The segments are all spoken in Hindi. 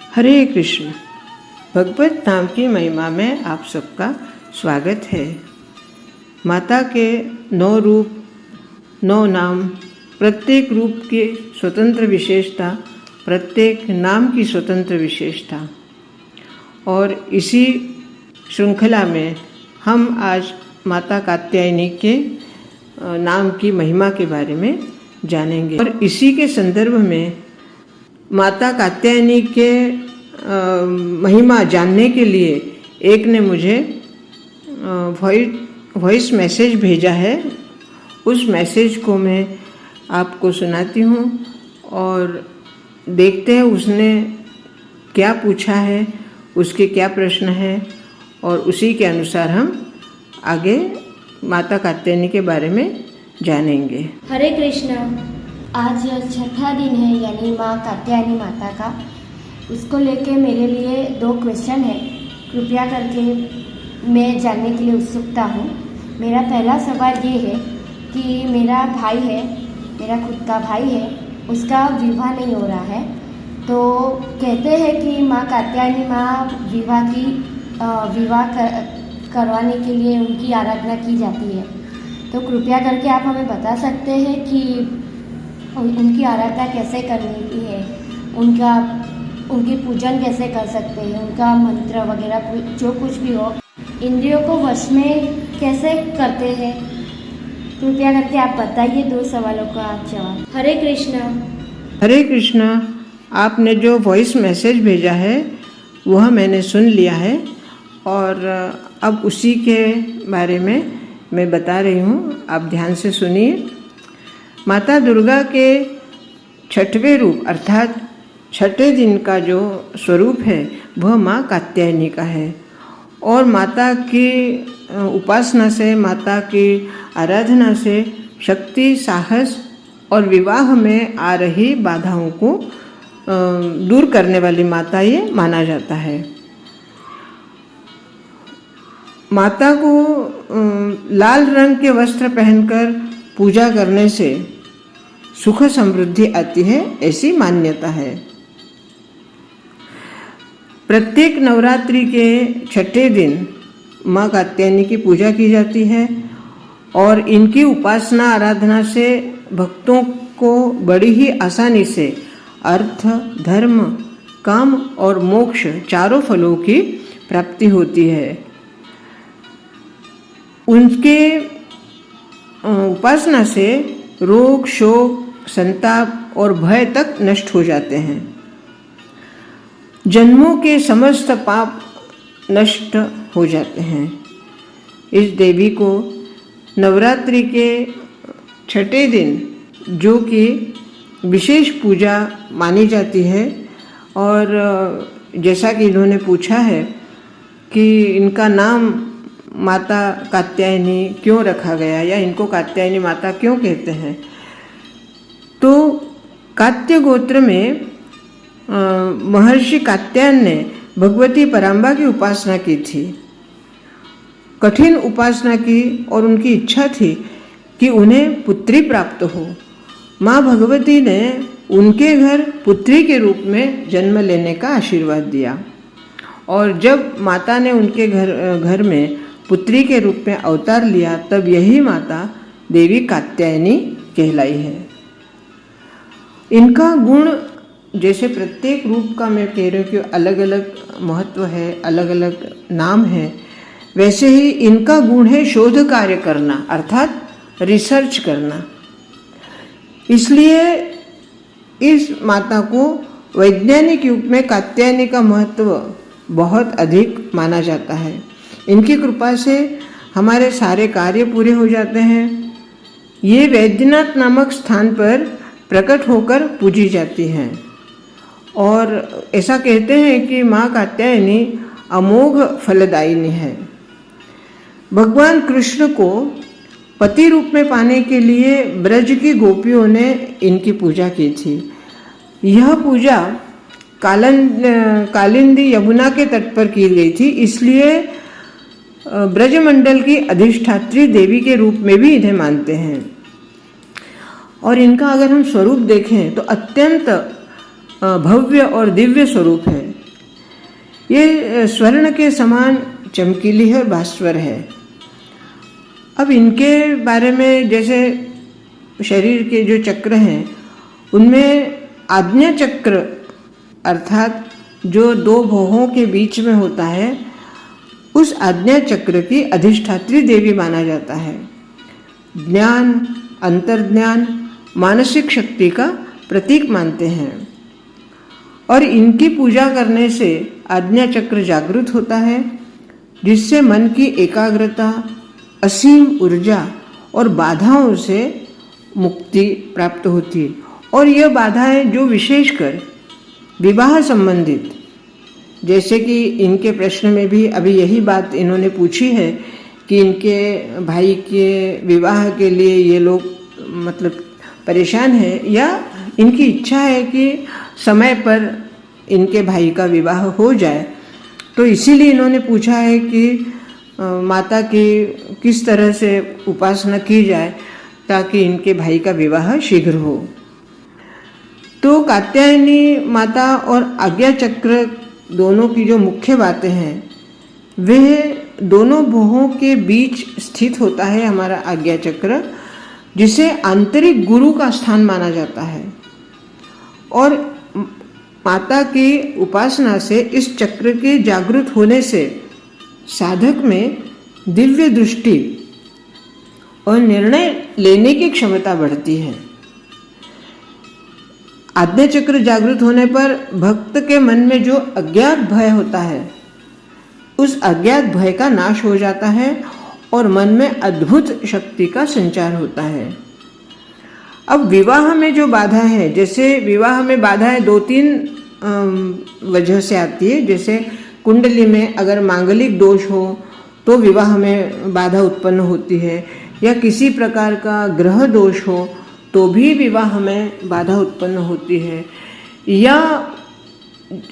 हरे कृष्ण। भगवत नाम की महिमा में आप सबका स्वागत है। माता के 9 रूप 9 नाम, प्रत्येक रूप की स्वतंत्र विशेषता, प्रत्येक नाम की स्वतंत्र विशेषता। और इसी श्रृंखला में हम आज माता कात्यायनी के नाम की महिमा के बारे में जानेंगे। और इसी के संदर्भ में माता कात्यायनी के महिमा जानने के लिए एक ने मुझे वॉइस मैसेज भेजा है। उस मैसेज को मैं आपको सुनाती हूँ और देखते हैं उसने क्या पूछा है, उसके क्या प्रश्न है, और उसी के अनुसार हम आगे माता कात्यायनी के बारे में जानेंगे। हरे कृष्ण। आज छठा दिन है, यानी माँ कात्यायनी माता का। उसको लेके मेरे लिए 2 क्वेश्चन है, कृपया करके मैं जानने के लिए उत्सुकता हूँ। मेरा पहला सवाल ये है कि मेरा भाई है, मेरा खुद का भाई है, उसका विवाह नहीं हो रहा है। तो कहते हैं कि माँ कात्यायनी माँ विवाह करवाने के लिए उनकी आराधना की जाती है। तो कृपया करके आप हमें बता सकते हैं कि उनकी आराधना कैसे करनी की है, उनकी पूजन कैसे कर सकते हैं, उनका मंत्र वगैरह जो कुछ भी हो, इंद्रियों को वश में कैसे करते हैं। कृपया करके आप बताइए। 2 सवालों का आप जवाब। हरे कृष्ण। हरे कृष्ण। आपने जो वॉइस मैसेज भेजा है वह मैंने सुन लिया है और अब उसी के बारे में मैं बता रही हूँ। आप ध्यान से सुनिए। माता दुर्गा के 6वें रूप अर्थात 6ठे दिन का जो स्वरूप है वह माँ कात्यायनी का है। और माता की उपासना से, माता की आराधना से शक्ति, साहस और विवाह में आ रही बाधाओं को दूर करने वाली माता ये माना जाता है। माता को लाल रंग के वस्त्र पहनकर पूजा करने से सुख समृद्धि आती है, ऐसी मान्यता है। प्रत्येक नवरात्रि के 6ठे दिन माँ कात्यायनी की पूजा की जाती है और इनकी उपासना आराधना से भक्तों को बड़ी ही आसानी से अर्थ, धर्म, काम और मोक्ष चारों फलों की प्राप्ति होती है। उनके उपासना से रोग, शोक, संताप और भय तक नष्ट हो जाते हैं। जन्मों के समस्त पाप नष्ट हो जाते हैं। इस देवी को नवरात्रि के 6ठे दिन, जो कि विशेष पूजा मानी जाती है, और जैसा कि इन्होंने पूछा है कि इनका नाम माता कात्यायनी क्यों रखा गया या इनको कात्यायनी माता क्यों कहते हैं, तो कात्य गोत्र में महर्षि कात्यायन ने भगवती पराम्बा की उपासना की थी, कठिन उपासना की, और उनकी इच्छा थी कि उन्हें पुत्री प्राप्त हो। माँ भगवती ने उनके घर पुत्री के रूप में जन्म लेने का आशीर्वाद दिया। और जब माता ने उनके घर में पुत्री के रूप में अवतार लिया, तब यही माता देवी कात्यायनी कहलाई है। इनका गुण, जैसे प्रत्येक रूप का मैं कह रही हूँ कि अलग अलग महत्व है, अलग अलग नाम है, वैसे ही इनका गुण है शोध कार्य करना, अर्थात रिसर्च करना। इसलिए इस माता को वैज्ञानिक युग में कात्यायनी का महत्व बहुत अधिक माना जाता है। इनकी कृपा से हमारे सारे कार्य पूरे हो जाते हैं। ये वैद्यनाथ नामक स्थान पर प्रकट होकर पूजी जाती हैं और ऐसा कहते हैं कि माँ कात्यायनी अमोघ फलदायिनी है। भगवान कृष्ण को पति रूप में पाने के लिए ब्रज की गोपियों ने इनकी पूजा की थी। यह पूजा कालिंदी यमुना के तट पर की गई थी, इसलिए ब्रजमंडल की अधिष्ठात्री देवी के रूप में भी इन्हें मानते हैं। और इनका अगर हम स्वरूप देखें तो अत्यंत भव्य और दिव्य स्वरूप है। ये स्वर्ण के समान चमकीली है और भास्वर है। अब इनके बारे में, जैसे शरीर के जो चक्र हैं उनमें आज्ञा चक्र अर्थात जो दो भौहों के बीच में होता है, उस आज्ञा चक्र की अधिष्ठात्री देवी माना जाता है। ज्ञान, अंतर्ज्ञान, मानसिक शक्ति का प्रतीक मानते हैं और इनकी पूजा करने से आज्ञा चक्र जागृत होता है, जिससे मन की एकाग्रता, असीम ऊर्जा और बाधाओं से मुक्ति प्राप्त होती है। और यह बाधाएं जो विशेषकर विवाह संबंधित, जैसे कि इनके प्रश्न में भी अभी यही बात इन्होंने पूछी है कि इनके भाई के विवाह के लिए ये लोग मतलब परेशान हैं, या इनकी इच्छा है कि समय पर इनके भाई का विवाह हो जाए। तो इसीलिए इन्होंने पूछा है कि माता की किस तरह से उपासना की जाए ताकि इनके भाई का विवाह शीघ्र हो। तो कात्यायनी माता और आज्ञा चक्र दोनों की जो मुख्य बातें हैं, वह दोनों भौहों के बीच स्थित होता है हमारा आज्ञा चक्र, जिसे आंतरिक गुरु का स्थान माना जाता है। और माता की उपासना से, इस चक्र के जागृत होने से साधक में दिव्य दृष्टि और निर्णय लेने की क्षमता बढ़ती है। आज्ञा चक्र जागृत होने पर भक्त के मन में जो अज्ञात भय होता है, उस अज्ञात भय का नाश हो जाता है और मन में अद्भुत शक्ति का संचार होता है। अब विवाह में जो बाधा है, जैसे विवाह में बाधाएं दो तीन वजह से आती है। जैसे कुंडली में अगर मांगलिक दोष हो तो विवाह में बाधा उत्पन्न होती है, या किसी प्रकार का ग्रह दोष हो तो भी विवाह में बाधा उत्पन्न होती है, या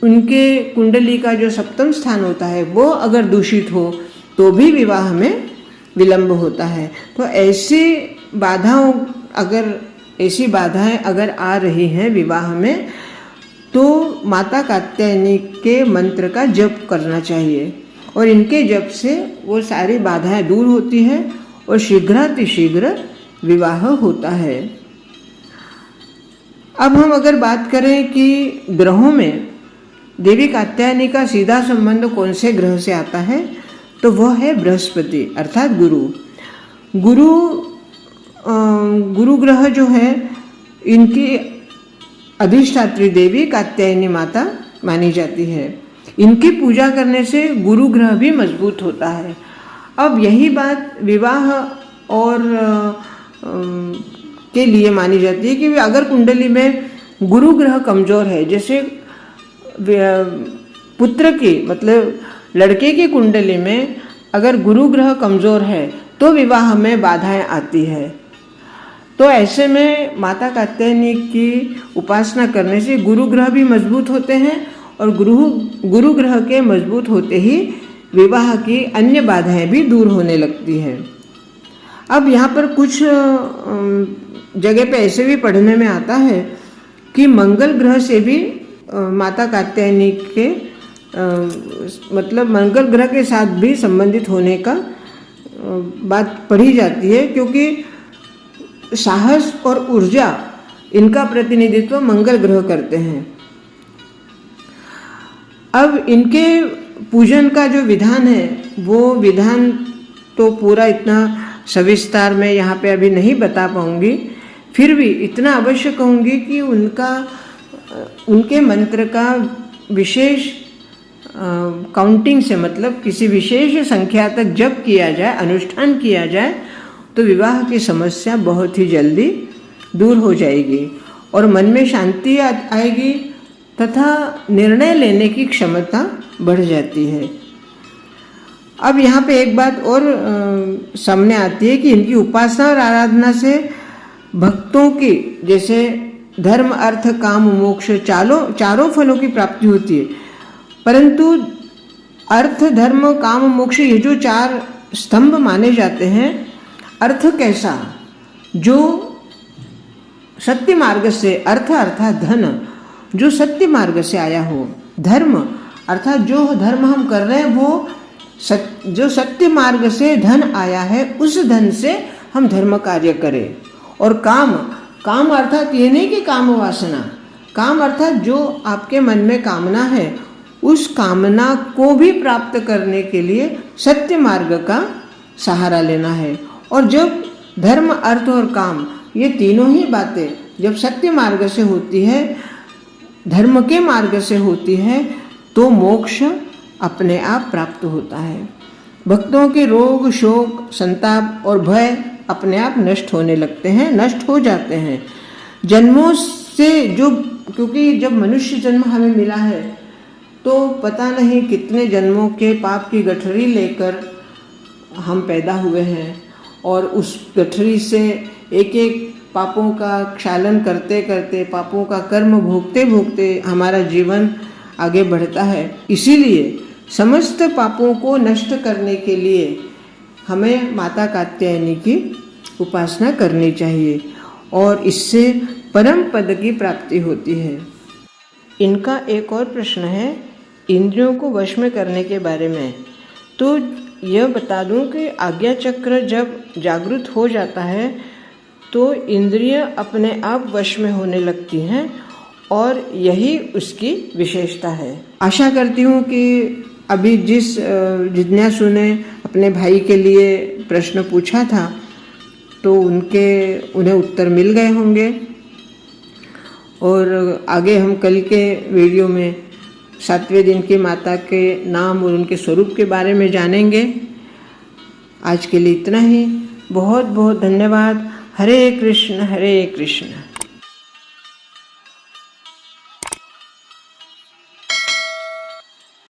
उनके कुंडली का जो सप्तम स्थान होता है वो अगर दूषित हो तो भी विवाह में विलंब होता है। तो ऐसी बाधाएं अगर आ रही हैं विवाह में, तो माता कात्यायनी के मंत्र का जप करना चाहिए और इनके जप से वो सारी बाधाएं दूर होती है और शीघ्रातिशीघ्र विवाह होता है। अब हम अगर बात करें कि ग्रहों में देवी कात्यायनी का सीधा संबंध कौन से ग्रह से आता है, तो वह है बृहस्पति अर्थात गुरु। गुरु ग्रह जो है, इनकी अधिष्ठात्री देवी कात्यायनी माता मानी जाती है। इनकी पूजा करने से गुरु ग्रह भी मजबूत होता है। अब यही बात विवाह और के लिए मानी जाती है कि अगर कुंडली में गुरु ग्रह कमजोर है, जैसे पुत्र की मतलब लड़के की कुंडली में अगर गुरु ग्रह कमजोर है तो विवाह में बाधाएं आती है। तो ऐसे में माता कात्यायनी की उपासना करने से गुरु ग्रह भी मजबूत होते हैं और गुरु ग्रह के मजबूत होते ही विवाह की अन्य बाधाएं भी दूर होने लगती हैं। अब यहाँ पर कुछ जगह पे ऐसे भी पढ़ने में आता है कि मंगल ग्रह से भी माता कात्यायनी के मतलब मंगल ग्रह के साथ भी संबंधित होने का बात पढ़ी जाती है, क्योंकि साहस और ऊर्जा इनका प्रतिनिधित्व मंगल ग्रह करते हैं। अब इनके पूजन का जो विधान है, वो विधान तो पूरा इतना सविस्तार में यहाँ पे अभी नहीं बता पाऊंगी, फिर भी इतना अवश्य कहूँगी कि उनके मंत्र का विशेष काउंटिंग से, मतलब किसी विशेष संख्या तक जप किया जाए, अनुष्ठान किया जाए, तो विवाह की समस्या बहुत ही जल्दी दूर हो जाएगी और मन में शांति आएगी तथा निर्णय लेने की क्षमता बढ़ जाती है। अब यहाँ पे एक बात और सामने आती है कि इनकी उपासना और आराधना से भक्तों की जैसे धर्म, अर्थ, काम, मोक्ष चारों फलों की प्राप्ति होती है, परंतु अर्थ, धर्म, काम, मोक्ष ये जो चार स्तंभ माने जाते हैं, अर्थ कैसा, जो सत्य मार्ग से, अर्थ अर्थात धन जो सत्य मार्ग से आया हो, धर्म अर्थात जो धर्म हम कर रहे हैं वो जो सत्य मार्ग से धन आया है उस धन से हम धर्म कार्य करें। और काम अर्थात ये नहीं कि काम वासना, काम अर्थात जो आपके मन में कामना है उस कामना को भी प्राप्त करने के लिए सत्य मार्ग का सहारा लेना है। और जब धर्म, अर्थ और काम ये तीनों ही बातें जब सत्य मार्ग से होती है, धर्म के मार्ग से होती है, तो मोक्ष अपने आप प्राप्त होता है। भक्तों के रोग, शोक, संताप और भय अपने आप नष्ट होने लगते हैं, नष्ट हो जाते हैं। जन्मों से क्योंकि जब मनुष्य जन्म हमें मिला है तो पता नहीं कितने जन्मों के पाप की गठरी लेकर हम पैदा हुए हैं, और उस गठरी से एक एक पापों का क्षालन करते करते, पापों का कर्म भोगते भोगते हमारा जीवन आगे बढ़ता है। इसीलिए समस्त पापों को नष्ट करने के लिए हमें माता कात्यायनी की उपासना करनी चाहिए और इससे परम पद की प्राप्ति होती है। इनका एक और प्रश्न है इंद्रियों को वश में करने के बारे में। तो यह बता दूं कि आज्ञा चक्र जब जागृत हो जाता है तो इंद्रियां अपने आप वश में होने लगती हैं और यही उसकी विशेषता है। आशा करती हूँ कि अभी जिस जिज्ञासु ने अपने भाई के लिए प्रश्न पूछा था तो उन्हें उत्तर मिल गए होंगे, और आगे हम कल के वीडियो में 7वें दिन की माता के नाम और उनके स्वरूप के बारे में जानेंगे। आज के लिए इतना ही। बहुत बहुत धन्यवाद। हरे कृष्ण हरे कृष्ण।